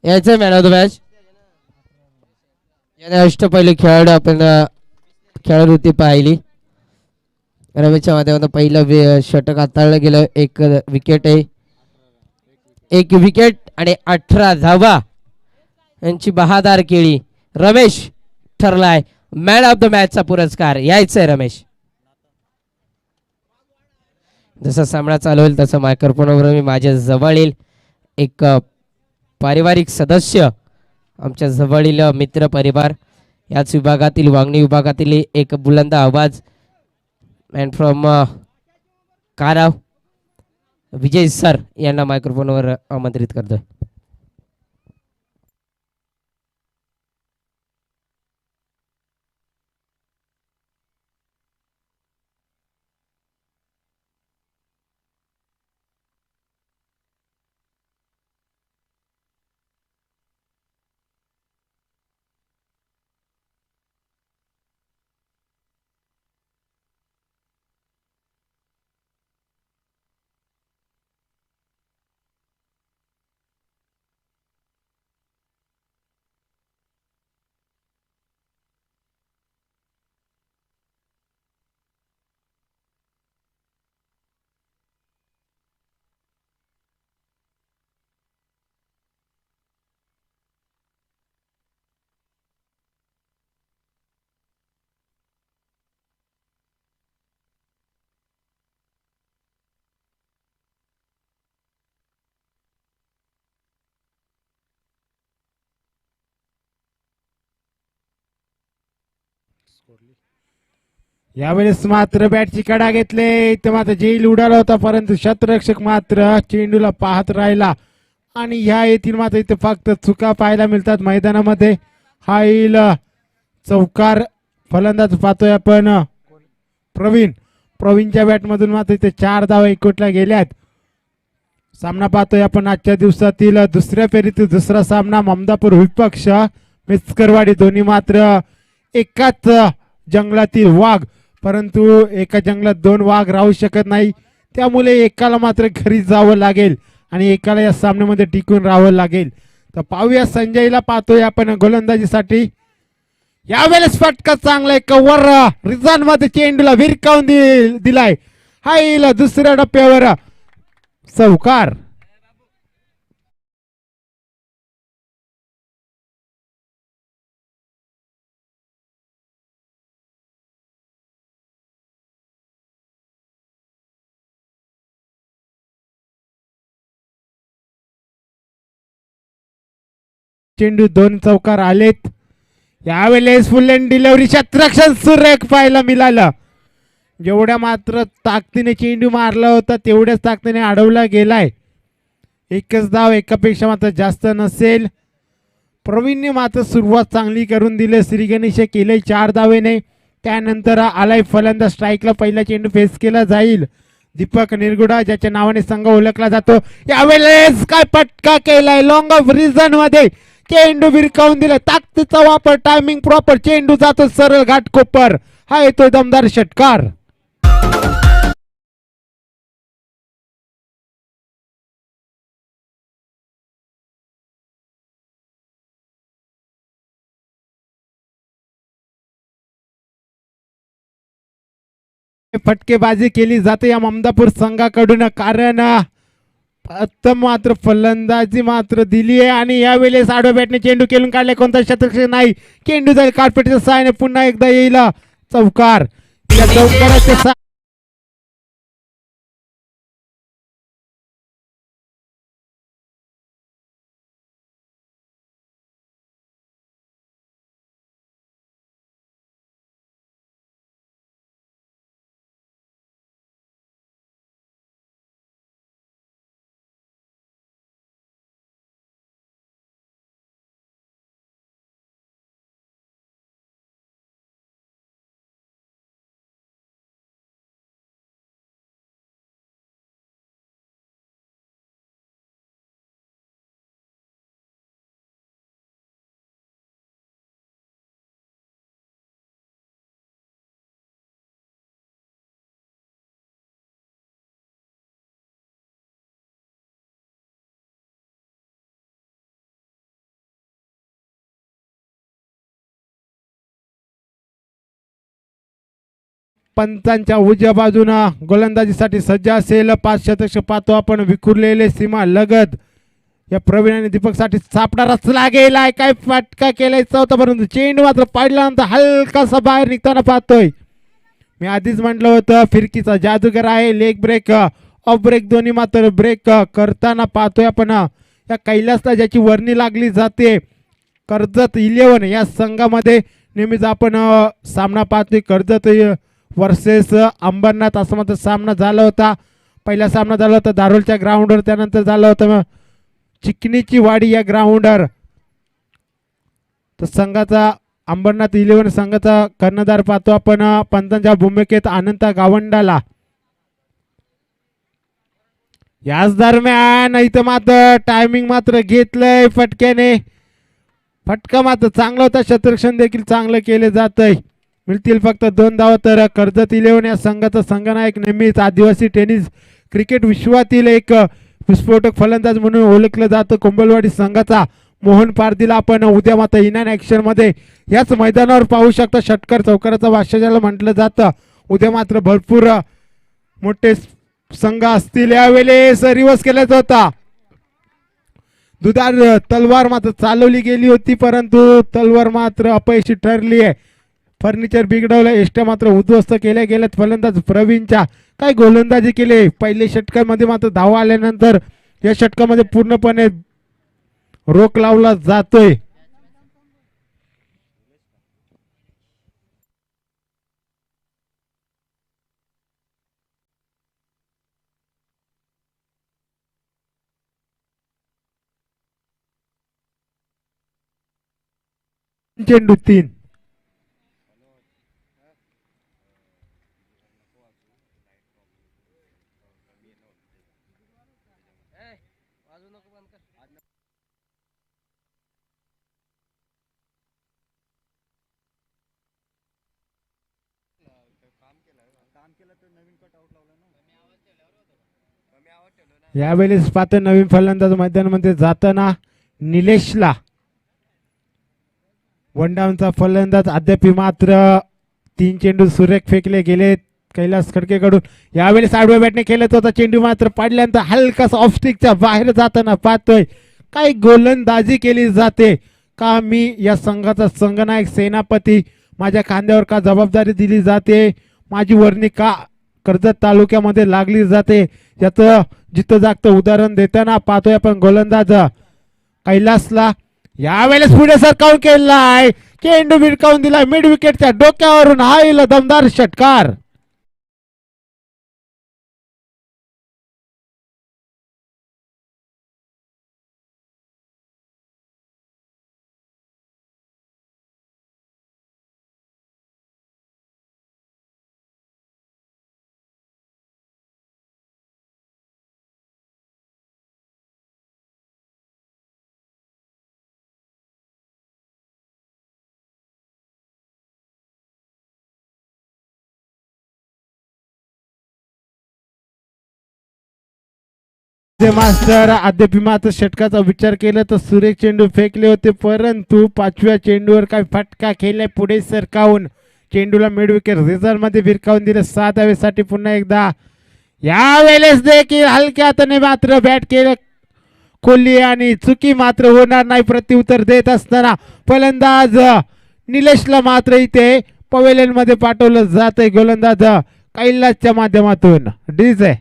यायचं man of the match. याने अष्टपैलू खेळाडू आपण खेळाडूती पाहिली. रमेशच्या माध्यमातून पहिलं षटक हाताळलं गेलं. एक विकेट आहे. एक विकेट आणि 18 धावा यांची बहादार केळी. रमेश ठरलाय मॅन ऑफ द मॅचचा पुरस्कार. यायचंय रमेश. जसा सामना चालू होईल तसं मायक्रोफोनवर मी माझ्या जवळ येईल. एक पारिवारिक सदस्य आमच्या जवळील मित्र परिवार याच विभागातील वांगणी विभागातील एक बुलंद आवाज अँड फ्रॉम काराव विजय सर यांना मायक्रोफोनवर आमंत्रित करतोय. यावेळेस मात्र बॅटची कडा घेतले इथे मात्र जेल उडाला होता परंतु शतरक्षक मात्र चेंडूला पाहत राहिला आणि ह्या येथील मात्र इथे फक्त चुका पाहायला मिळतात मैदानामध्ये. हा येईल चौकार फलंदाज पाहतोय आपण प्रवीणच्या बॅटमधून मात्र इथे 4 धावा एकवटल्या गेल्यात. सामना पाहतोय आपण आजच्या दिवसातील दुसऱ्या फेरीतील दुसरा सामना. ममदापूर विपक्ष मिचकरवाडी दोन्ही मात्र एकाच जंगलातील वाघ परंतु एका जंगलात 2 वाघ राहू शकत नाही त्यामुळे एकाला मात्र घरी जावं लागेल आणि एकाला या सामन्यामध्ये टिकून राहावं लागेल. तर पाहूया संजयला पाहतोय आपण गोलंदाजीसाठी. यावेळेस फटका चांगला एक वर रिझान मध्ये चेंडूला विरकावून दिलाय. हा येईल दुसऱ्या टप्प्यावर चौकार. चेंडू 2 चौकार आलेत. यावेळेस फुल अँड डिलिव्हरी क्षेत्ररक्षण सुरेख पाहायला मिळालं. जेवढ्या मात्र ताकदीने चेंडू मारला होता तेवढ्याच ताकदीने अडवला गेलाय. एकच धाव एकापेक्षा मात्र जास्त नसेल. प्रवीणने मात्र सुरुवात चांगली करून दिली. श्री गणेश केले 4 धावेने. त्यानंतर आलाय फलंदाज स्ट्राईकला पहिला चेंडू फेस केला जाईल. दीपक निरगुडा ज्याच्या नावाने संघ ओळखला जातो. यावेळेस काय पटका केलाय लॉंग ऑफ रिझन मध्ये चेंडू भिरकावून दिला. ताकदीचा वापर टायमिंग प्रॉपर चेंडू जातो सरळ घाटकोपर. हा येतोय दमदार षटकार. फटकेबाजी केली जाते या ममदापूर संघाकडून कारण मात्र फलंदाजी मात्र दिली आहे आणि यावेळेस आडव्या बॅटने चेंडू खेळून काढले. कोणता शतक नाही. चेंडू जाईल कार्पेटच्या सहाय्याने पुन्हा एकदा येईल चौकार. या चौकाराच्या पंचांच्या उजव्या बाजूनं गोलंदाजीसाठी सज्ज असेल. 5 शतक पाहतो आपण. विखुरलेले सीमा लगद या प्रवीण आणि दीपकसाठी सापडारच लागेल. काय फटका केलाय चौथा, परंतु चेंडू मात्र पाडल्यानंतर हलकासा बाहेर निघताना पाहतोय. मी आधीच म्हटलं होतं फिरकीचा जादूगर आहे. लेग ब्रेक ऑफ ब्रेक दोन्ही मात्र ब्रेक करताना पाहतोय आपण. या कैलासला ज्याची वर्णी लागली जाते कर्जत 11 या संघामध्ये नेहमीच आपण सामना पाहतोय. कर्जत वर्सेस अंबरनाथ असं मात्र सामना झाला होता. पहिला सामना झाला होता दारोलच्या ग्राउंडवर, त्यानंतर झाला होता चिकनीची वाडी या ग्राउंडवर. तर संघाचा अंबरनाथ 11 संघाचा कर्णधार पाहतो आपण पंचांच्या भूमिकेत अनंत गावंडाला. याच दरम्यान इथं मात्र टायमिंग मात्र घेतलंय फटक्याने. फटका मात्र चांगला होता. शतरक्षण देखील चांगलं केले जात आहे. मिळतील फक्त 2 धावा. तर कर्जत 11 या संघाचा संघनायक नेहमीच आदिवासी टेनिस क्रिकेट विश्वातील एक विस्फोटक फलंदाज म्हणून ओळखलं जातं. कुंभलवाडी संघाचा मोहन पारदीला आपण उद्या मात्र इनान ॲक्शन मध्ये याच मैदानावर पाहू शकता. षटकार चौकाराचा भाष्य ज्याला म्हटलं जातं. उद्या मात्र भरपूर मोठे संघ असतील. यावेळेस रिवर्स केल्याचा होता. दुधार तलवार मात्र चालवली गेली होती, परंतु तलवार मात्र अपयशी ठरली आहे. फर्निचर बिघडवलं. एष्ट्या मात्र उद्ध्वस्त केल्या गेल्यात. फलंदाज प्रवीणच्या काय गोलंदाजी केली. पहिले षटकामध्ये मात्र धावा आल्यानंतर या षटकामध्ये पूर्णपणे रोख लावला जातोय. चेंडू 3. यावेळेस पाहतो नवीन फलंदाज मैदानामध्ये जाताना निलेशला. वनडाऊनचा फलंदाज अद्याप मात्र 3 चेंडू सुरेख फेकले गेले कैलास खडकेकडून. यावेळेस आडव्या बॅटने खेळत होता. चेंडू मात्र पाडल्यानंतर हलकासा ऑफस्टिकच्या बाहेर जाताना पाहतोय. काय गोलंदाजी केली जाते. का मी या संघाचा संघनायक सेनापती, माझ्या खांद्यावर का जबाबदारी दिली जाते, माझी वर्णी का कर्जत तालुक्यामध्ये लागली जाते, याचं जिथं जागतं उदाहरण देताना पाहतोय आपण गोलंदाज कैलासला. यावेळेस पुढे सरकावून केलाय. चेंडू भिरकावून दिलाय मिड विकेटच्या डोक्यावरून. हा दमदार षटकार. मास्टर अद्याप मात्र षटकाचा विचार केला तर सुरेख चेंडू फेकले होते, परंतु 5व्या चेंडूवर काय फटका केलाय पुढे सरकावून. चेंडूला मिड विकेट रिझल्ट मध्ये भिरकावून दिले. 7 धावेसाठी पुन्हा एकदा. यावेळेस देखील हलक्या हाताने मात्र बॅट केलं कोहली आणि चुकी मात्र होणार नाही. प्रत्युत्तर देत असताना फलंदाज निलेशला मात्र इथे पवेलियन मध्ये पाठवलं जात आहे. गोलंदाज कैलासच्या माध्यमातून. डीजे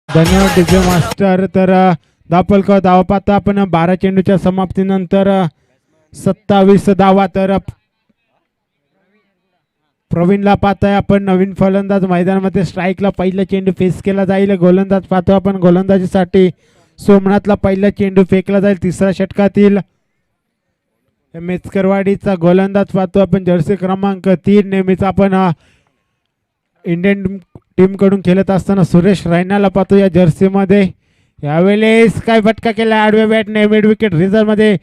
धन्यवाद डीजे मास्टर. तर धावफलक धावा पाहता आपण 12 चेंडूच्या समाप्तीनंतर 27 धावा. तर प्रवीणला पाहतोय आपण नवीन फलंदाज मैदानामध्ये. स्ट्राईकला पहिला चेंडू फेस केला जाईल. गोलंदाज पाहतो आपण. गोलंदाजीसाठी सोमनाथला पहिला चेंडू फेकला जाईल तिसऱ्या षटकातील. मेचकरवाडीचा गोलंदाज पाहतो आपण. जर्सी क्रमांक 3 नेहमीच आपण इंडियन टीम कडून खेळत असताना सुरेश रैनाला पाहतो या जर्सीमध्ये. यावेळेस काय फटका केला आडव्या बॅटने. मिड विकेट रिझर्व मध्ये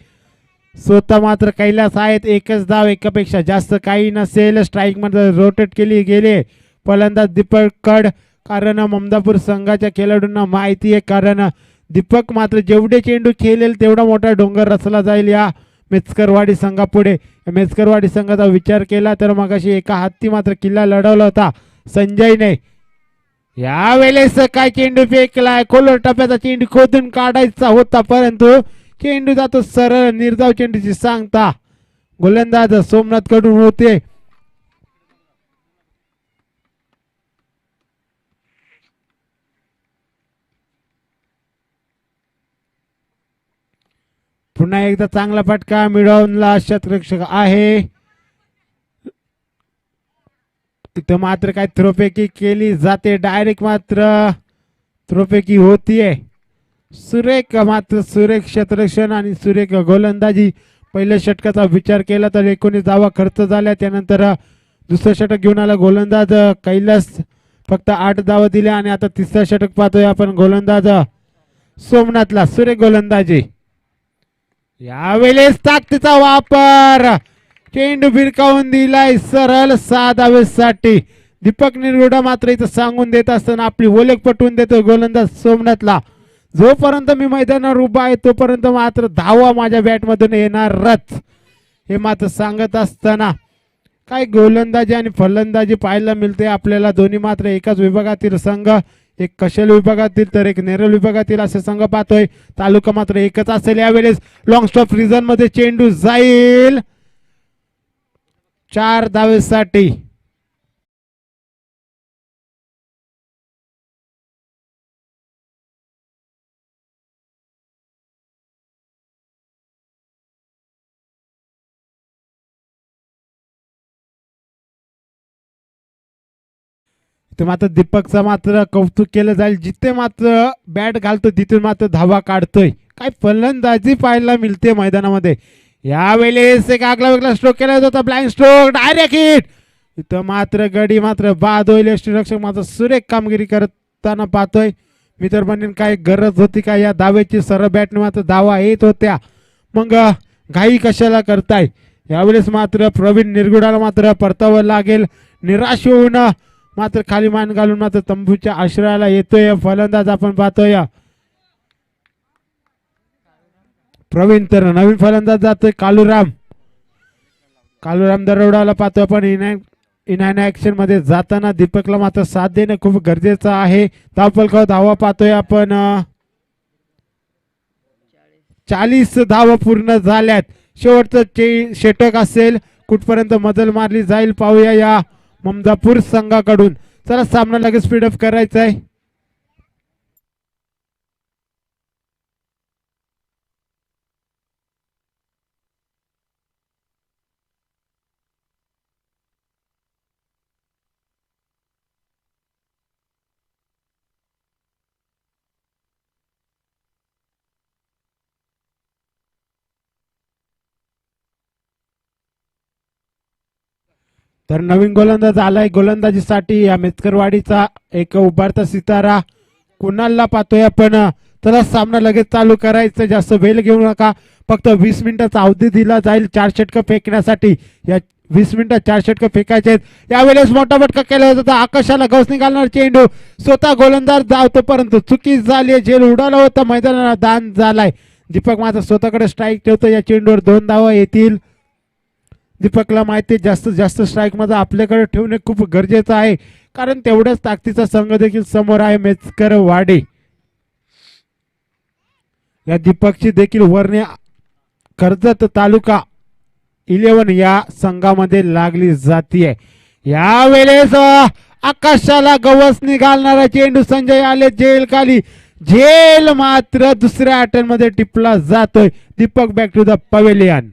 स्वतः मात्र कैलास आहेत. एकच धाव, एकापेक्षा जास्त काही नसेल. स्ट्राईक मध्ये रोटेट केली गेले फलंदाज दीपक कड. कारण ममदापूर संघाच्या खेळाडूंना माहिती आहे, कारण दीपक मात्र जेवढे चेंडू खेळेल तेवढा मोठा डोंगर रचला जाईल या मेचकरवाडी संघापुढे. मेचकरवाडी संघाचा विचार केला तर मगाशी एका हाती मात्र किल्ला लढवला होता संजयने. यावेळेस काय चेंडू फेकलाय. खोलवर टप्प्याचा चेंडू खोदून काढायचा होता, परंतु चेंडू जातो सरळ. निर्धाव चेंडूची सांगता गोलंदाज सोमनाथ कडून होते. पुन्हा एकदा चांगला फटका मिळवला शतरक्षक आहे. इथं मात्र काय थ्रोपेकी केली जाते. डायरेक्ट मात्र थ्रोपेकी होतीये. सुरेख मात्र सुरेख क्षेत्ररक्षण आणि सुरेख गोलंदाजी. पहिल्या षटकाचा विचार केला तर 19 धावा खर्च झाल्या. त्यानंतर दुसरं षटक घेऊन आला गोलंदाज कैलास, फक्त 8 धावा दिल्या. आणि आता तिसरं षटक पाहतोय आपण गोलंदाज सोमनाथला. सुरेख गोलंदाजी. यावेळेस ताकदीचा वापर. चेंडू भिरकावून दिलाय सरळ 6 धावेसाठी. दीपक निरगुडा मात्र इथं सांगून देत असताना आपली ओळख पटवून देतो गोलंदाज सोमनाथला. जोपर्यंत मी मैदानावर उभा आहे तोपर्यंत मात्र धावा माझ्या बॅटमधून येणारच, हे मात्र सांगत असताना काय गोलंदाजी आणि फलंदाजी पाहायला मिळते आपल्याला. दोन्ही मात्र एकाच विभागातील संघ, एक कशेल विभागातील तर एक नेरळ विभागातील असे संघ पाहतोय. तालुका मात्र एकच असेल. यावेळेस लॉंग स्टॉप रिझन मध्ये चेंडू जाईल 4 धावेसाठी. तर मात्र दीपकचा मात्र कौतुक केलं जाईल. जिथे मात्र बॅट घालतो तिथून मात्र धावा काढतोय. काय फलंदाजी पाहायला मिळते मैदानामध्ये. यावेळेस एक आगला वेगळा स्ट्रोक केला होता, ब्लाइंड स्ट्रोक, डायरेक्ट हिट. इथं मात्र गडी मात्र बाद होईल. यष्टीरक्षक मात्र सुरेख कामगिरी करताना पाहतोय. मी तर म्हणेन काय गरज होती का या धावेची. सरळ बॅटने मात्र धावा येत होत्या, मग घाई कशाला करताय. यावेळेस मात्र प्रवीण निरगुडाला मात्र परतावं लागेल. निराश होऊन मात्र खाली मान घालून मात्र तंबूच्या आश्रयाला येतोय फलंदाज आपण पाहतोय. प्रवीण तर नवीन फलंदाज जातोय कालूराम. कालूराम दरोडाला पाहतोय आपण. इन ऍक्शन मध्ये जाताना दीपकला मात्र साथ देणं खूप गरजेचं आहे. धावफलकावर धावा पाहतोय आपण. 40 धावा पूर्ण झाल्यात. शेवटचं षटक असेल, कुठपर्यंत मजल मारली जाईल पाहूया या ममदापूर संघाकडून. चला सामना लगेच स्पीडअप करायचा आहे. तर नवीन गोलंदाज आलाय गोलंदाजीसाठी या मेचकरवाडीचा एक उभारता सितारा कुणालला पाहतोय आपण. चला सामना लगेच चालू करायचं. जास्त वेळ घेऊ नका. फक्त 20 मिनिटाचा अवधी दिला जाईल 4 षटकं फेकण्यासाठी. या 20 मिनिटात 4 षटकं फेकायचे आहेत. यावेळेस मोठा फटका केला होता. आकाशाला गवसणी घालणार चेंडू. स्वतः गोलंदाज धावतो, परंतु चुकी झाली. झेल उडाला होता, मैदानाला दान झालाय. दीपक मात्र स्वतःकडे स्ट्राईक ठेवतो. या चेंडूवर 2 धावा येतील. दीपकला माहिती जास्तीत जास्त स्ट्राईक मध्ये आपल्याकडे ठेवणे खूप गरजेचं आहे, कारण तेवढ्याच ताकदीचा संघ देखील समोर आहे मेचकरवाडी. या दीपकची देखील वर्णे कर्जत तालुका 11 या संघामध्ये लागली जातीये. यावेळेस आकाशाला गवस निघालणारा चेंडू. संजय आले जेल खाली. झेल मात्र दुसऱ्या अटेम्प्ट मध्ये टिपला जातोय. Deepak back to the pavilion.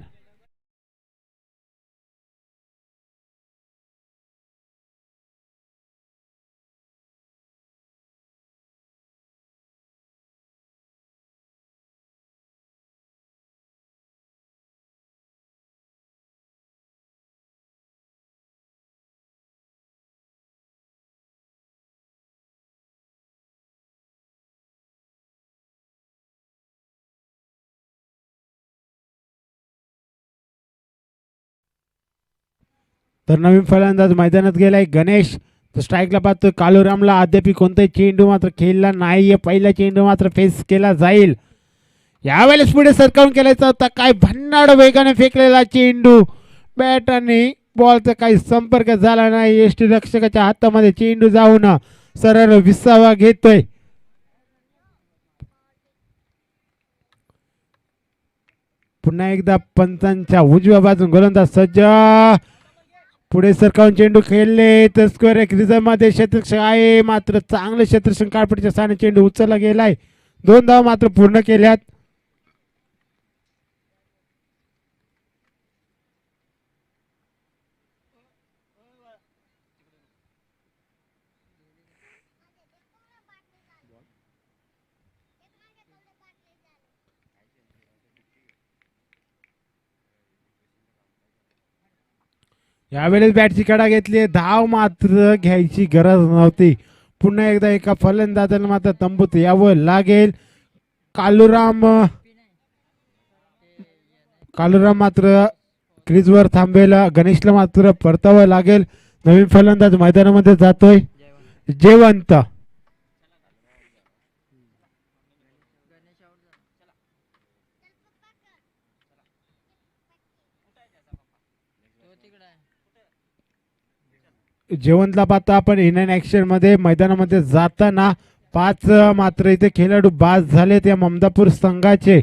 तर नवीन फलंदाज मैदानात गेलाय गणेश. तो स्ट्राईकला पाहतो कालूरामला. अद्याप कोणताही चेंडू मात्र खेळला नाहीये. पहिला चेंडू मात्र फेस केला जाईल. यावेळेस पुढे सरकावून केलायचा होता. काय भन्नाड वेगाने फेकलेला चेंडू. बॅट आणि बॉलचा काही संपर्क झाला नाही. यष्टी रक्षकाच्या हातामध्ये चेंडू जाऊन सरळ विसावा घेतोय. पुन्हा एकदा पंचांच्या उजव्या बाजून गोलंदाज सज्ज. पुढे सरकावून चेंडू खेळले तर स्क्वेअर एक मध्ये क्षेत्ररक्षक आहे. मात्र चांगले क्षेत्ररक्षण काळपटीच्या स्थानी चेंडू उचलला गेलाय. 2 धावा मात्र पूर्ण केल्यात. यावेळेस बॅटची कडा घेतली. धाव मात्र घ्यायची गरज नव्हती. पुन्हा एकदा एका फलंदाजाला मात्र तंबूत यावं लागेल. कालूराम मात्र क्रीजवर थांबेल. गणेशला मात्र परतावं लागेल. नवीन फलंदाज मैदानामध्ये जातोय जयवंत. जयवंतला पाहता आपण इन ऍक्शन मध्ये मैदानामध्ये जाताना 5 मात्र इथे खेळाडू बाद झाले त्या ममदापूर संघाचे.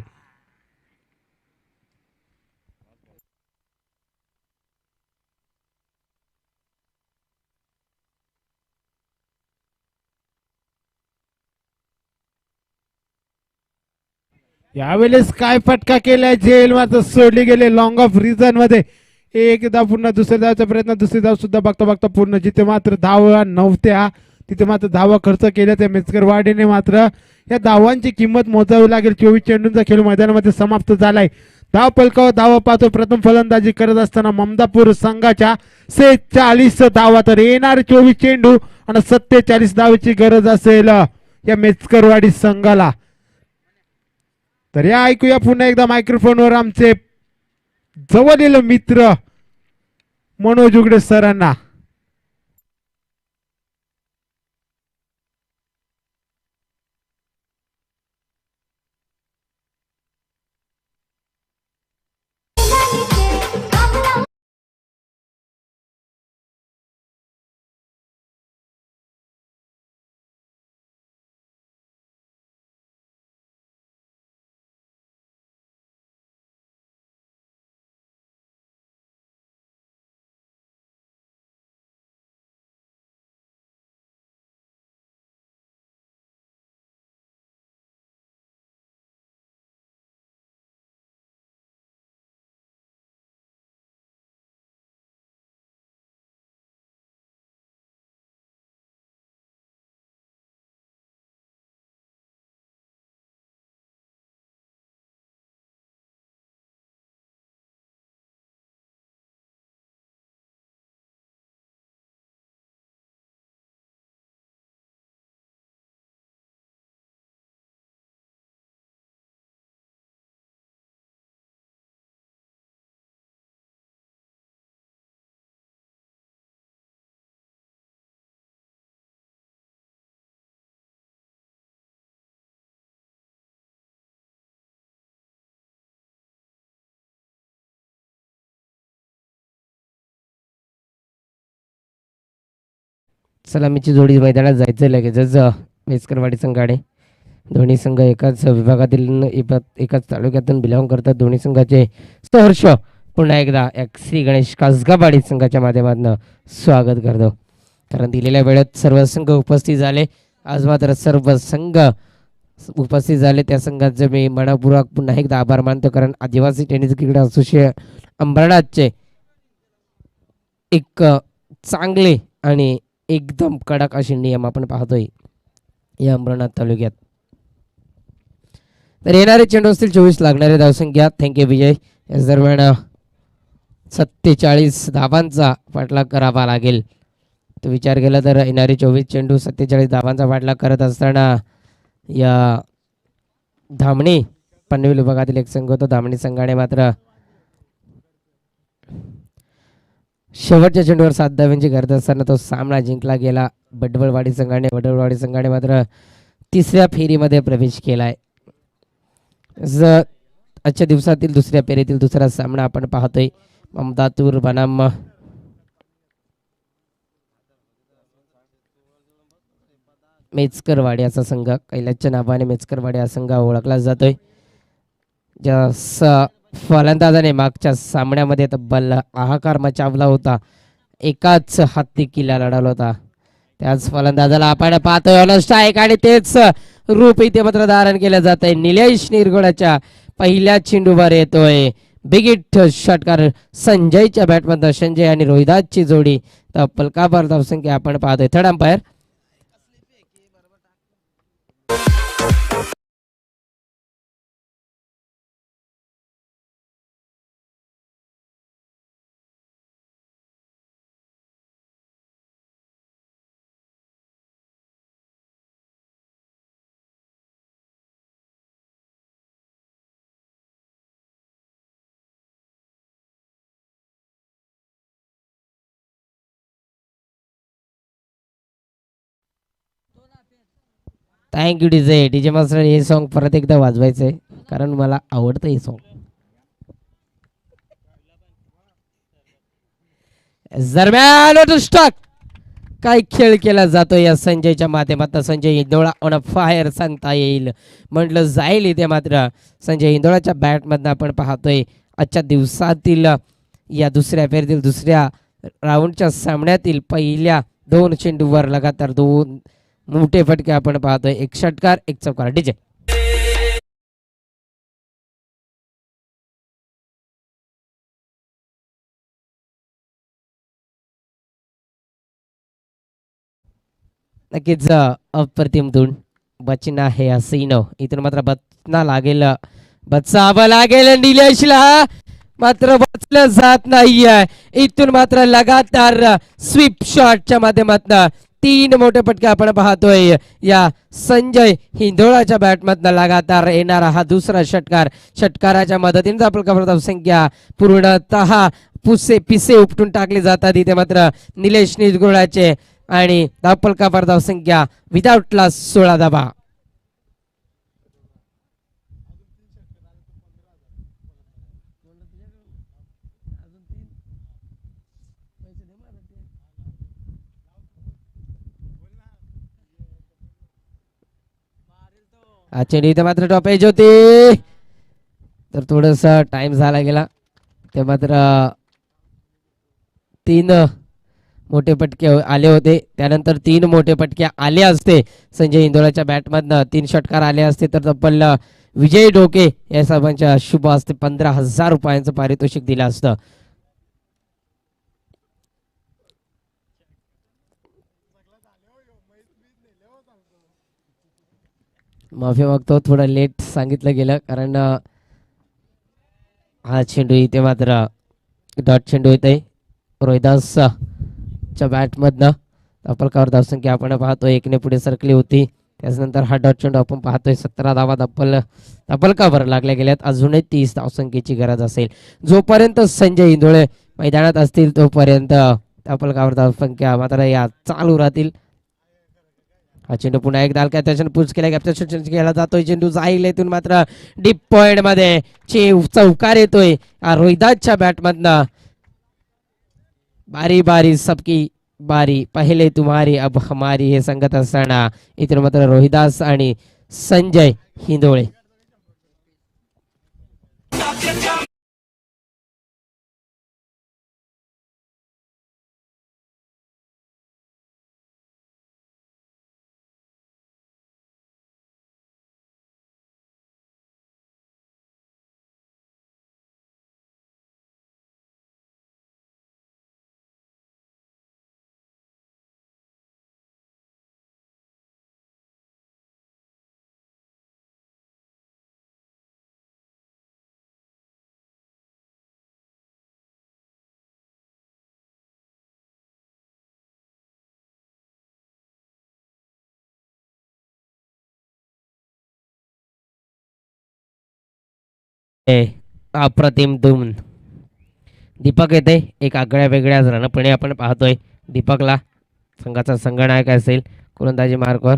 यावेळेस काय फटका केलाय. जेल मात्र सोडली गेले लॉंग ऑफ रिझन मध्ये. एकदा पुन्हा दुसऱ्या धावचा प्रयत्न. दुसरी धाव सुद्धा बघता बघता पूर्ण. जिथे मात्र धावा नव्हत्या तिथे मात्र धावा खर्च केल्या त्या मेचकरवाडीने. मात्र या धावांची किंमत मोजावी लागेल. 24 चेंडूंचा खेळ मैदानामध्ये समाप्त झालाय. धाव पलकावर धावा पाहतो. प्रथम फलंदाजी करत असताना ममदापूर संघाच्या 46 धावा. तर येणारे 24 चेंडू आणि 47 धावेची गरज असेल या मेचकरवाडी संघाला. तर या ऐकूया पुन्हा एकदा मायक्रोफोनवर आमचे जवळील मित्र मनोज उगडे सरांना. सलामीची जोडी मैदानात जायचं लगेचच. मेचकरवाडी संघाने दोन्ही संघ एकाच विभागातील एकाच तालुक्यातून बिलॉंग करतात. दोन्ही संघाचे सहर्ष पुन्हा एकदा श्री गणेश कासगावाडी संघाच्या माध्यमातून स्वागत करतो. कारण दिलेल्या वेळेत सर्व संघ उपस्थित झाले. आज मात्र सर्व संघ उपस्थित झाले. त्या संघाचे मी मनपूर्वक पुन्हा एकदा आभार मानतो. कारण आदिवासी टेनिस क्रिकेट असोसिएशन अंबरनाथचे एक चांगले आणि एकदम कडक असे नियम आपण पाहतोय या अंबरनाथ तालुक्यात. तर येणारे चेंडू असतील 24 लागणारे धावसंख्या. थँक्यू विजय. याच दरम्यान 47 धावांचा पाठलाग करावा लागेल. तो विचार केला तर येणारे 24 चेंडू 47 धावांचा पाठलाग करत असताना या धामणी पनवेल विभागातील एक संघ होता. धामणी संघाने मात्र शेवटच्या चेंडूवर 7 धावांची गरज असताना तो सामना जिंकला गेला. बडवळवाडी संघाने मात्र तिसऱ्या फेरीमध्ये प्रवेश केलाय. आजच्या दिवसातील दुसऱ्या फेरीतील दुसरा सामना आपण पाहतोय. ममदातूर बनाम मेचकरवाडी असा संघ, कैलासच्या नावाने मेचकरवाडी हा संघ ओळखला जातोय. ज्या फलंदाजाने मागच्या सामन्यामध्ये तब्बल हाहाकार मचावला होता, एकाच हत्ती किल्ला लढवला होता, त्याच फलंदाजाला आपण पाहतोय ऑन स्ट्राईक आणि तेच रूप इथे मात्र धारण केलं जात आहे. निलेश निरगुडाच्या पहिल्या चेंडूवर येतोय बिगिट षटकार संजयच्या बॅटमधनं. संजय आणि रोहिदासची जोडी तब्बल काबार धावसंख्या आपण पाहतोय. Third umpire thank you DJ. DJ master हे सॉन्ग परत एकदा वाजवायचंय कारण मला आवडतं हे सॉन्ग. दरम्यान स्टॉक काय खेळ केला जातो या संजयच्या माध्यमातून. संजय हिंदोळा ऑन अ फायर सांगता येईल, म्हटलं जाईल इथे. मात्र संजय हिंदोळाच्या बॅटमधनं आपण पाहतोय आजच्या दिवसातील या दुसऱ्या फेरीतील दुसऱ्या राऊंडच्या सामन्यातील पहिल्या 2 चेंडूवर लगातार 2 मोठे फटके आपण पाहतोय. एक षटकार एक चौकार. डीजे नक्कीच अप्रतिम धून बचना हे हसीनो. इथून मात्र बचना लागेल, बचावं लागेल निलेशला, मात्र वाचलं जात नाहीये. इथून मात्र लगातार स्वीप शॉटच्या माध्यमातून 3 मोठे फटके आपण पाहतोय या संजय हिंदोळाच्या बॅटमधनं. लगातार येणारा हा दुसरा षटकार, षटकाराच्या मदतीने आपलं संख्या पूर्णतः पिसे उपटून टाकले जातात इथे मात्र निलेश निरगुडाचे. आणि धावफलकावर धावसंख्या विदाउट लॉस 16 धावा. चेंडू इथे मात्र टॉपेज होती, तर थोडस टाइम झाला गेला. ते मात्र 3 मोठे फटके आले होते, त्यानंतर 3 मोठे फटके आले असते संजय हिंदोळाच्या बॅटमधनं, 3 षटकार आले असते तर तब्बल विजय डोके या सर्वांच्या शुभ असते 15,000 रुपयांचं पारितोषिक दिलं असतं. माफी मागतो, थोडं लेट सांगितलं गेलं कारण हा चेंडू इथे मात्र डॉट चेंडू येत आहे रोहिदास च्या बॅटमधनं. धावफलकावर धावसंख्या आपण पाहतो 1 ने पुढे सरकली होती. त्याच्यानंतर हा डॉट चेंडू आपण पाहतोय 17 धावा धावफलकावर लागल्या गेल्यात. अजूनही 30 धावसंख्येची गरज असेल. जोपर्यंत संजय हिंदोळे मैदानात असतील तोपर्यंत धावफलकावर धावसंख्या मात्र या चालू राहतील. हा चेंडू पुन्हा एकदा हलक्या त्याच्यानं पुश केला, कॅप्चर केला जातोय. चेंडू जाईल इथून मात्र डीप पॉइंट मध्ये चौकार येतोय रोहिदासच्या बॅटमधनं. बारी बारी सबकी बारी, पहिले तुम्हारी अब हमारी हे सांगत असताना इथून मात्र रोहिदास आणि संजय हिंदोळे. अप्रतिम धून दीपक येते एक आगळ्या वेगळ्या रणपणे आपण पाहतोय. दीपकला संघाचा संघनायक असेल गोलंदाजी मार्कवर.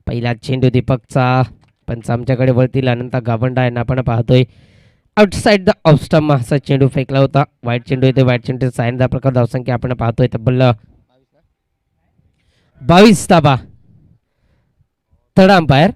पहिला चेंडू दीपकचा पंच आमच्याकडे वळतील अनंत गावंडा यांना आपण पाहतोय. आउटसाइड द ऑफ स्टंप असा चेंडू फेकला होता. वाईट चेंडू येते. वाईट चेंडू सायन प्रकार धावसंख्या आपण पाहतोय तब्बल 22 धाबा. थर्ड अंपायर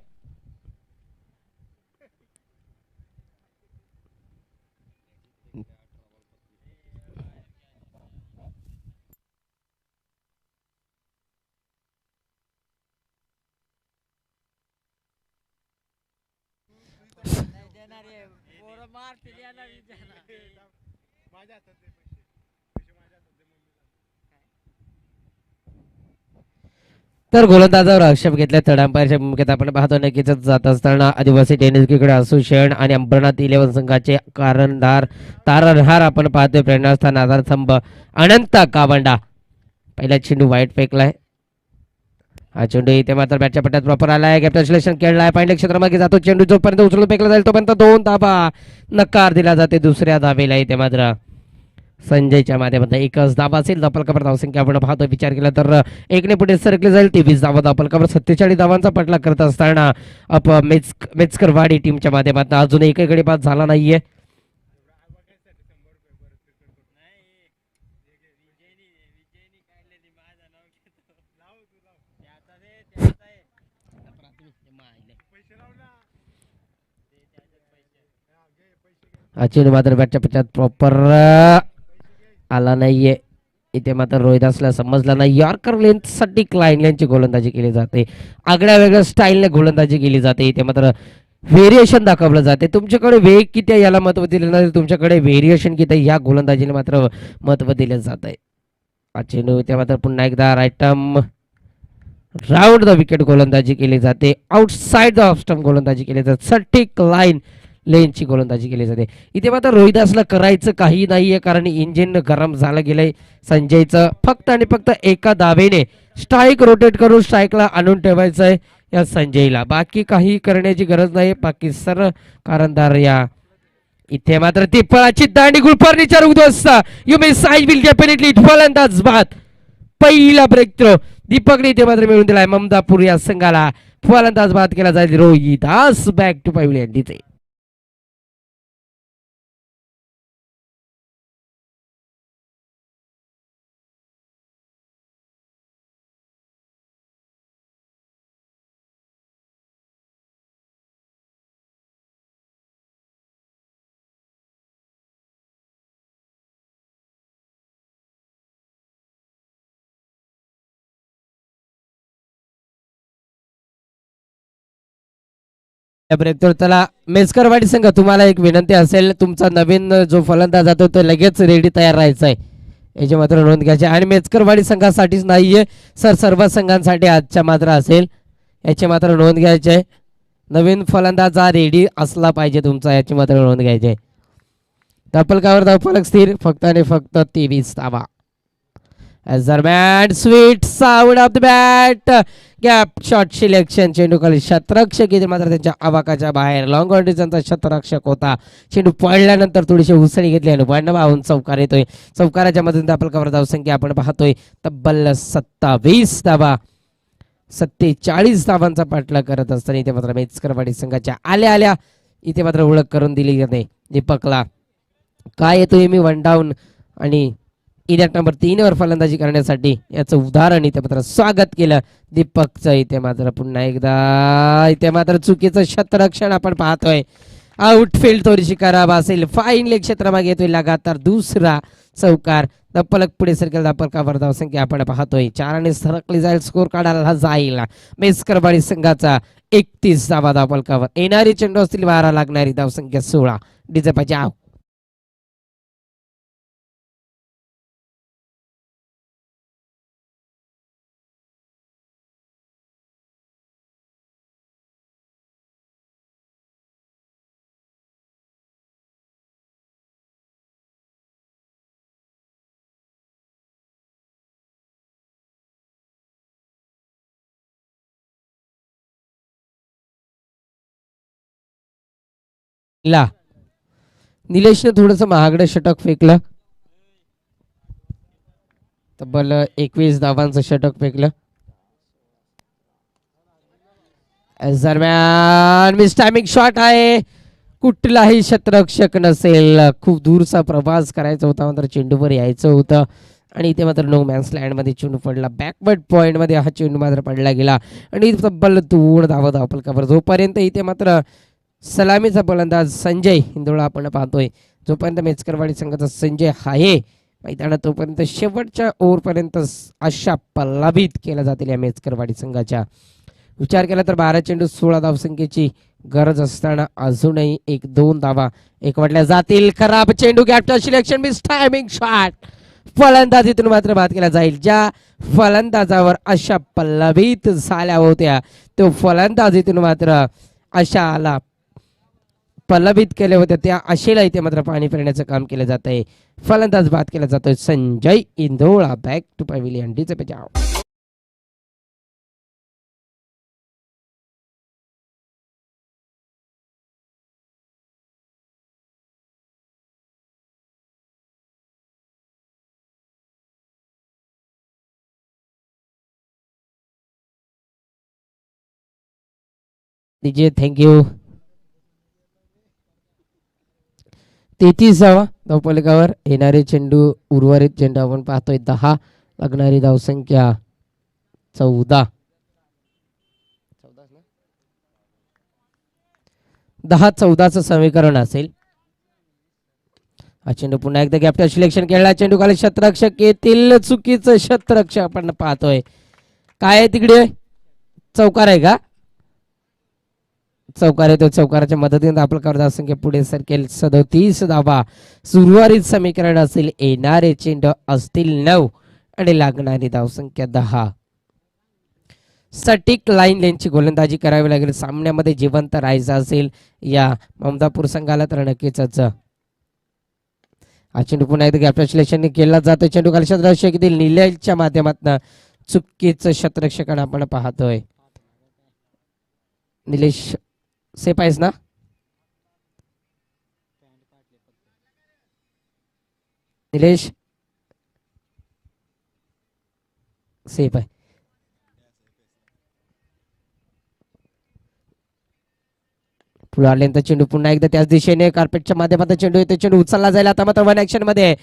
तर गोलंदाजावर आक्षेप घेतल्या. थर्ड अंपायरच्या भूमिकेत आपण पाहतो नक्कीच जात असताना आदिवासी टेनिस क्रिकेट असोसिएशन आणि अंबरनाथ 11 संघाचे कारणदार तारणहार आपण पाहतोय. प्रेरणास्थान आधारस्तंभ अनंत कावंडा. पहिला चेंडू वाईट फेकलाय. हा चेंडू इथे मात्र बॅटच्या पट्ट्यात प्रॉपर आलाय. कॅप्टन्सलेशन खेळलाय. पाहिजे क्षेत्रामागे जातो चेंडू. जोपर्यंत उचलून फेकला जाईल तोपर्यंत 2 धाबा. नकार दिला जाते दुसऱ्या धावेला. इथे मात्र संजयच्या माध्यमातून एकच धाबा असेल. धापलकावर धावसंख्या आपण पाहतो. विचार केला तर एकने पुढे सरकले जाईल. 23 धावा धापलकावर 47 धावांचा पटला करत असताना मेचकरवाडी टीमच्या माध्यमातून अजून एकही गडी बाद झाला नाहीये. हा चेंडू मात्र बॅटच्या पट्ट्यात प्रॉपर आला नाहीये. इथे मात्र रोहिदासला समजला नाही. यॉर्कर लेंथसाठी क्लाइन लेनची गोलंदाजी केली जाते. आगळ्या वेगळ्या स्टाईलने गोलंदाजी केली जाते. इथे मात्र व्हेरिएशन दाखवलं जाते. तुमच्याकडे वेग किती आहे याला महत्व दिलं नाही. तुमच्याकडे व्हेरिएशन किती आहे या गोलंदाजीला मात्र महत्व दिलं जात आहे. हा चेंडू इथे मात्र पुन्हा एकदा राईटम राऊंड द विकेट गोलंदाजी केली जाते. आउटसाइड द ऑफ स्टंप गोलंदाजी केली जाते. सटिक लाईन लेनची गोलंदाजी केली जाते. इथे मात्र रोहिदासला करायचं काही नाहीये कारण इंजिन गरम झालं गेलंय संजयचं. फक्त आणि फक्त एका दावेने स्ट्राईक रोटेट करून स्ट्राईकला आणून ठेवायचंय या संजयला. बाकी काही करण्याची गरज नाही. बाकी सर्व कारणदार या. इथे मात्र ती फळाची दांडी गुलफर्निचर उद्ध्वस्त. You may size will definitely फलंदाज बाद. पहिला ब्रेक थ्रो दीपकने इथे मात्र मिळून दिलाय. ममदापूर या संघाला फलंदाज बाद केला जाईल. रोहिदास बॅक टू पॅव्हिलियन डीचे. ब्रेक तर त्याला मेसकरवाडी संघ तुम्हाला एक विनंती असेल. तुमचा नवीन जो फलंदाज जातो तो लगेच रेडी तयार राहायचा आहे याची मात्र नोंद घ्यायची. आणि मेचकरवाडी संघासाठीच नाहीये सर सर्व संघांसाठी आजच्या मात्र असेल याची मात्र नोंद घ्यायची आहे. नवीन फलंदाज हा रेडी असला पाहिजे तुमचा याची मात्र नोंद घ्यायची आहे. धापलकावर धावफलक स्थिर फक्त आणि फक्त 23 धावा. दरम्यान sweet sound of the bat gap shot selection. चेंडू खाली शतरक्षक इथे मात्र त्यांच्या आवाकाच्या बाहेर. लॉंग ऑर्डिजनचा शतरक्षक होता. चेंडू पडल्यानंतर थोडीशी उसळी घेतली आणि वर्ण वाहून चौकार येतोय. चौकाराच्या मधून धापलकावर धावसंख्या आपण पाहतोय तब्बल 27 धावा. 47 धावांचा पाठला करत असताना इथे मात्र मेचकरवाडी संघाच्या आल्या आल्या इथे मात्र ओळख करून दिली जाते दीपकला. काय येतोय मी वन डाऊन आणि इनिंग नंबर 3 वर फलंदाजी करण्यासाठी याचं उदाहरण इथे मात्र स्वागत केलं दीपकचं. इथे मात्र पुन्हा एकदा इथे मात्र चुकीचं शतरक्षण आपण पाहतोय. आउटफील्ड थोडीशी खराब असेल. फाईन लेग क्षेत्रामागे येतोय लगातार दुसरा चौकार. धपलक पुढे सरकेल. धापलकावर धावसंख्या आपण पाहतोय 4 आणि सरकली जाईल. स्कोर काढायला जाईल मेसकरवाडी संघाचा 31 धावा धापलकावर. येणारी चेंडू असतील 12 लागणारी धावसंख्या 16. डीजे पाहिजे आव. निलेशने थोडस महागडं षटक फेकलं. तब्बल 21 धावांचं षटक फेकलं. दरम्यान मिस टायमिंग शॉट आहे. कुठलाही क्षेत्ररक्षक नसेल. खूप दूरचा प्रवास करायचा होता मात्र चेंडूवर यायचं होतं आणि इथे मात्र नो मॅन्स लँड मध्ये चेंडू पडला. बॅकवर्ड पॉइंट मध्ये हा चेंडू मात्र पडला गेला आणि तब्बल 2 धावा धावपलकावर. जोपर्यंत इथे मात्र सलामीचा फलंदाज संजय हिंदोळा आपण पाहतोय, जोपर्यंत मेचकरवाडी संघाचा संजय आहे मैदानात तोपर्यंत शेवटच्या ओव्हरपर्यंत अशा पल्लाभीत केल्या जातील या मेचकरवाडी संघाच्या. विचार केला तर 12 चेंडू 16 धावसंख्येची गरज असताना अजूनही 1-2 धावा एकवटल्या जातील. खराब चेंडू captain selection miss timing shot. फलंदाजीतून मात्र बाद केला जाईल. ज्या फलंदाजावर अशा पल्लवीत झाल्या होत्या तो फलंदाजीतून मात्र अशा आला पल्लवीत केले होते त्या आशेला इथे मात्र पाणी फिरण्याचं काम केलं जात आहे. फलंदाज बाद केला जातोय संजय इंदोळा. बॅक टू पॅव्हिलियन डीचे बचाव. DJ thank you. 33 धावपलकावर येणारे चेंडू उर्वरित चेंडू आपण पाहतोय 10. लागणारी धावसंख्या 14. 10-14चं समीकरण असेल. हा चेंडू पुन्हा एकदा कॅप्टन सिलेक्शन केला. चेंडू खाली क्षेत्ररक्षक येतील. चुकीचं क्षेत्ररक्षक आपण पाहतोय. काय आहे तिकडे? चौकार आहे का? चौकार आहे. तो चौकाराच्या मदतीने आपलं धावसंख्या पुढे सरकेल. 37 धावा. सुरुवातीत समीकरण असेल. येणारे चेंडू असतील 9 आणि लागणारी धावसंख्या 10. सटीक लाईन लेनची गोलंदाजी करावी लागेल. सामन्यामध्ये जिवंत राहायचं असेल या ममदापूर संघाला तर नक्कीच. हा चेंडू पुन्हा एकदा कॅप्टन सिलेक्शन केला जातो. चेंडू खाली क्षेत्ररक्षक येथील निलेशच्या माध्यमातून चुकीचं क्षेत्ररक्षकांना आपण पाहतोय. निलेश सेफ आहेस ना? निलेश सेफ आहे. पुढे आल्यानंतर चेंडू पुन्हा एकदा त्याच दिशेने कार्पेटच्या माध्यमातून चेंडू येतो. चेंडू उचलला जाईल. आता मात्र वन ऍक्शन मध्ये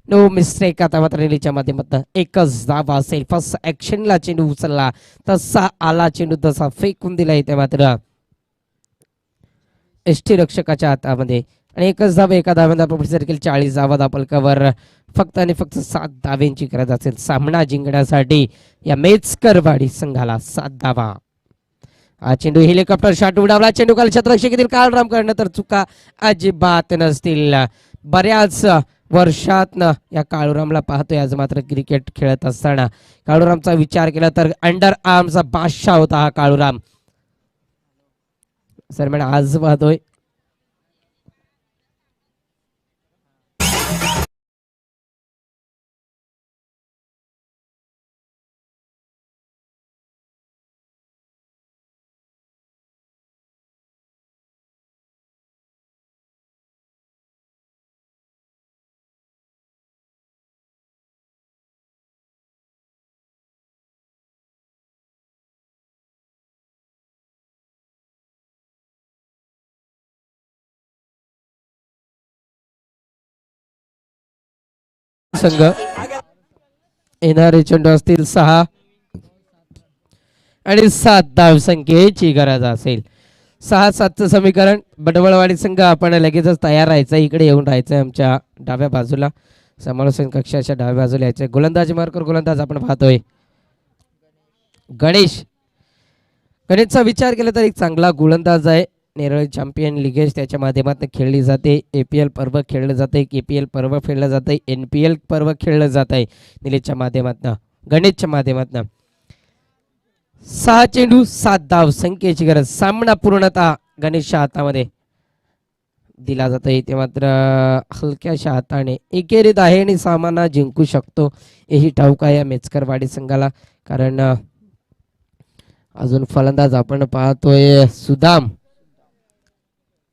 नो मिस्टेक. आता मात्र निलेशच्या माध्यमातून एकच धावा असेल. फर्स्ट ऍक्शनला चेंडू उचलला तसा आला चेंडू तसा फेकून दिला. इथे मात्र एसटी रक्षकाच्या हातामध्ये आणि एकच धाव. एका धाव्यामध्ये सरकेल. 40 धावा धावपलकावर. फक्त आणि फक्त 7 धाव्यांची गरज असेल सामना जिंकण्यासाठी या मेचकरवाडी संघाला. 7 धावा. हा चेंडू हेलिकॉप्टर शॉट उडावला. चेंडू खाली क्षेत्ररक्षक येथील काळराम करणं तर चुका अजिबात नसतील. बऱ्याच वर्षातनं या काळूरामला पाहतोय. आज मात्र क्रिकेट खेळत असताना काळूरामचा विचार केला तर अंडर आर्मचा बादशाह होता हा काळूराम. सर मॅडम आज पाहतोय संघ. येणारे चेंडू असतील 6 आणि 7 धावसंख्येची गरज असेल. 6-7चं समीकरण. बडवळवाडी संघ आपण लगेचच तयार राहायचं. इकडे येऊन राहायचं आमच्या डाव्या बाजूला. समालोचन कक्षाच्या डाव्या बाजूला यायचं. गोलंदाज मार्कर गोलंदाज आपण पाहतोय गणेश. गणेशचा विचार केला तर एक चांगला गोलंदाज आहे. नेरळ चॅम्पियन लिगेज त्याच्या माध्यमातून खेळली जाते. APL पर्व खेळलं जाते. KPL पर्व खेळलं जाते. NPL पर्व खेळलं जात आहे निलेशच्या माध्यमातून गणेशच्या माध्यमातून. 6 चेंडू 7 धाव संख्येची गरज. सामना पूर्णतः गणेशच्या हातामध्ये दिला जातो. इथे मात्र हलक्याशा हाताने एकेरीत आहे आणि सामना जिंकू शकतो हेही ठाऊक आहे या मेचकरवाडी संघाला. कारण अजून फलंदाज आपण पाहतोय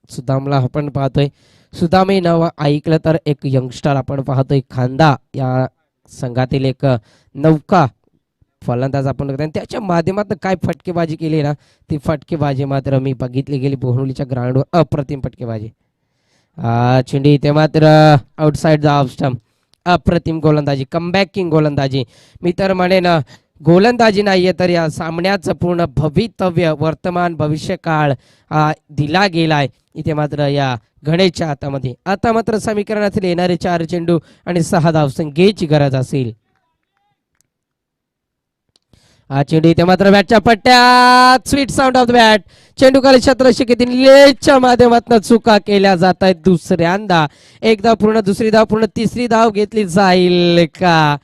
सुदामला आपण पाहतोय. सुदाम हे नाव ऐकलं तर एक यंगस्टर आपण पाहतोय खांदा या संघातील एक नौका फलंदाज आपण बघतोय आणि त्याच्या माध्यमातून काय फटकेबाजी केली ना ती फटकेबाजी मात्र मी बघितली गेली बोहनुलीच्या ग्राउंडवर अप्रतिम फटकेबाजी. चेंडू इथे मात्र आउटसाइड द ऑफ स्टंप. अप्रतिम गोलंदाजी कमबॅकिंग गोलंदाजी. मी तर म्हणेन गोलंदाजी नाहीये तर या सामन्याचं पूर्ण भवितव्य वर्तमान भविष्यकाळ दिला गेलाय इथे मात्र या गणेशच्या हातामध्ये. आता मात्र समीकरणातील येणारे 4 चेंडू आणि 6 धावसंख्येची गरज असेल. चेंडू इथे मात्र बॅटच्या पट्ट्यात sweet sound of the bat. चेंडू खाली क्षेत्ररक्षक निलेशच्या माध्यमातून चुका केल्या जात आहेत दुसऱ्यांदा. एक धाव पूर्ण दुसरी धाव पूर्ण तिसरी धाव घेतली जाईल का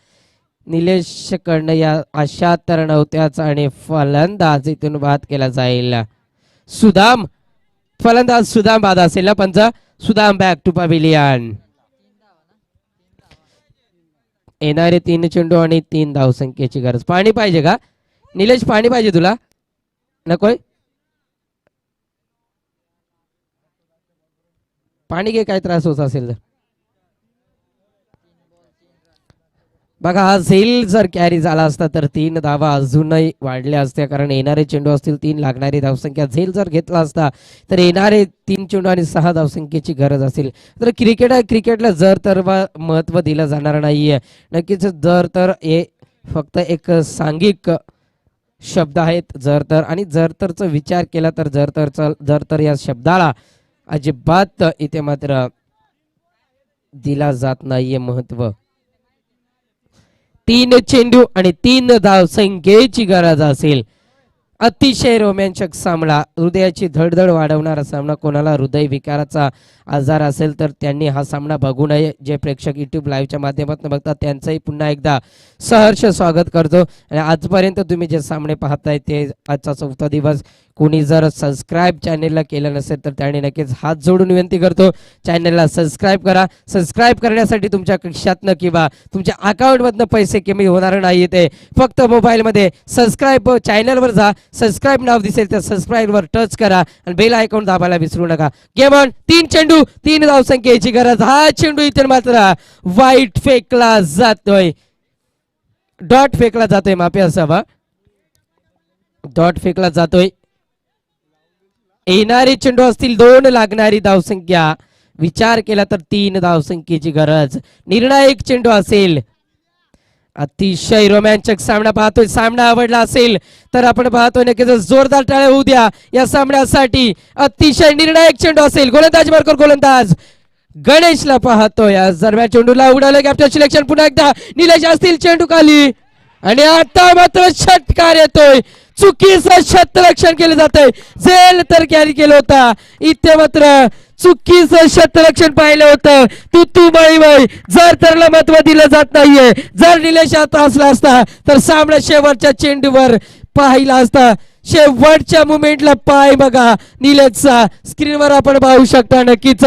निलेश कडनं या आशा तर नव्हत्याच आणि फलंदाज इथून बाद केला जाईल. सुदाम फलंदाज सुदाम बाद असेल ना पंच. Sudam back to pavilion. येणारे 3 चेंडू आणि 3 धावसंख्येची गरज. पाणी पाहिजे का निलेश? पाणी पाहिजे तुला? नकोय? पाणी घे काय त्रास होत असेल तर. बघा हा झेल जर कॅरी झाला असता तर 3 धावा अजूनही वाढल्या असत्या कारण येणारे चेंडू असतील 3 लागणारी धावसंख्या. झेल जर घेतला असता तर येणारे 3 चेंडू आणि 6 धावसंख्येची गरज असेल. तर क्रिकेटला जर तर महत्व दिलं जाणार नाहीये. नक्कीच जर तर हे फक्त एक सांघिक शब्द आहेत जर तर आणि जर तरचा विचार केला तर जर तर या शब्दाला अजिबात इथे मात्र दिला जात नाहीये महत्व. 3 चेंडू आणि 3 धावसंख्येची गरज असेल. अतिशय रोमांचक सामना हृदयाची धडधड वाढवणारा सामना. कोणाला हृदय विकाराचा आजार असेल तर त्यांनी हा सामना बघू नये. जे प्रेक्षक युट्यूब लाईव्हच्या माध्यमातून बघतात त्यांचंही पुन्हा एकदा सहर्ष स्वागत करतो. आणि आजपर्यंत तुम्ही जे सामने पाहताय ते आजचा 4था दिवस. कोणी जर सबस्क्राईब चॅनेलला केलं नसेल तर त्याने नक्कीच हात जोडून विनंती करतो चॅनेलला सबस्क्राईब करा. सबस्क्राईब करण्यासाठी तुमच्या खिशातनं किंवा तुमच्या अकाउंटमधनं पैसे कमी होणार नाही. ते फक्त मोबाईलमध्ये सबस्क्राईब चॅनलवर जा. सबस्क्राईब नाव दिसेल तर सबस्क्राईबवर टच करा आणि बेल आयकॉन दाबायला विसरू नका. Game on. 3 चेंडू 3 धावसंख्येची गरज. हा चेंडू इथे मात्र वाईट फेकला जातोय. डॉट फेकला जातोय. माफी असावा. डॉट फेकला जातोय. येणारे चेंडू असतील 2 लागणारी धावसंख्या. विचार केला तर 3 धावसंख्येची गरज. निर्णायक चेंडू असेल. अतिशय रोमांचक सामना पाहतोय. सामना आवडला असेल तर आपण पाहतोय नक्कीच जोरदार टाळ्या होऊ द्या या सामन्यासाठी. अतिशय निर्णायक चेंडू असेल. गोलंदाज मार्कर गोलंदाज गणेशला पाहतोय. आज दरम्यान चेंडूला उडालं. कॅप्टन सिलेक्शन पुन्हा एकदा निलेश असतील चेंडू खाली आणि आता मात्र षटकार येतोय. चुकीचं क्षेत्ररक्षण केलं जातंय. झेल तर कॅरी केलं होता. इथे मात्र चुकीचं क्षेत्ररक्षण पाहिलं होतं. तू बाई जर तरला महत्व दिलं जात नाहीये. जर निलेश आता असला असता तर सामना शेवटच्या चेंडूवर पाहिला असता. शेवटच्या मुमेंटला पाय बघा निलेशचा स्क्रीनवर आपण पाहू शकता. नक्कीच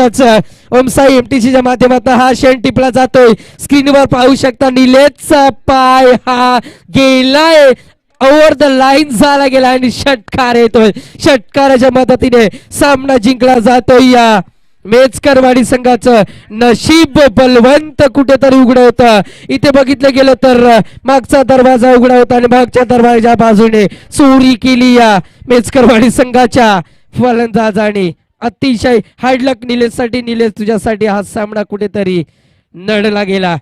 ओमसाई एमटीसीच्या माध्यमातून हा शेण टिपला जातोय. स्क्रीनवर पाहू शकता निलेशचा पाय हा गेलाय. ओव्हर द लाईन झाला गेला आणि षटकार येतोय. षटकाराच्या मदतीने सामना जिंकला जातोय. या मेचकरवाडी संघाचं नशीब बलवंत कुठेतरी उघड होतं. इथे बघितलं गेलं तर मागचा दरवाजा उघडा होता आणि मागच्या दरवाजाच्या बाजूने चोरी केली या मेचकरवाडी संघाच्या फलंदाजाने. अतिशय हार्डलक निलेशसाठी. निलेश तुझ्यासाठी हा सामना कुठेतरी नडला गेला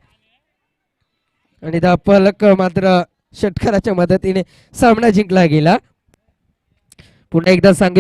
आणि धापलक मात्र षटकाराच्या मदतीने सामना जिंकला गेला. पुन्हा एकदा सांगू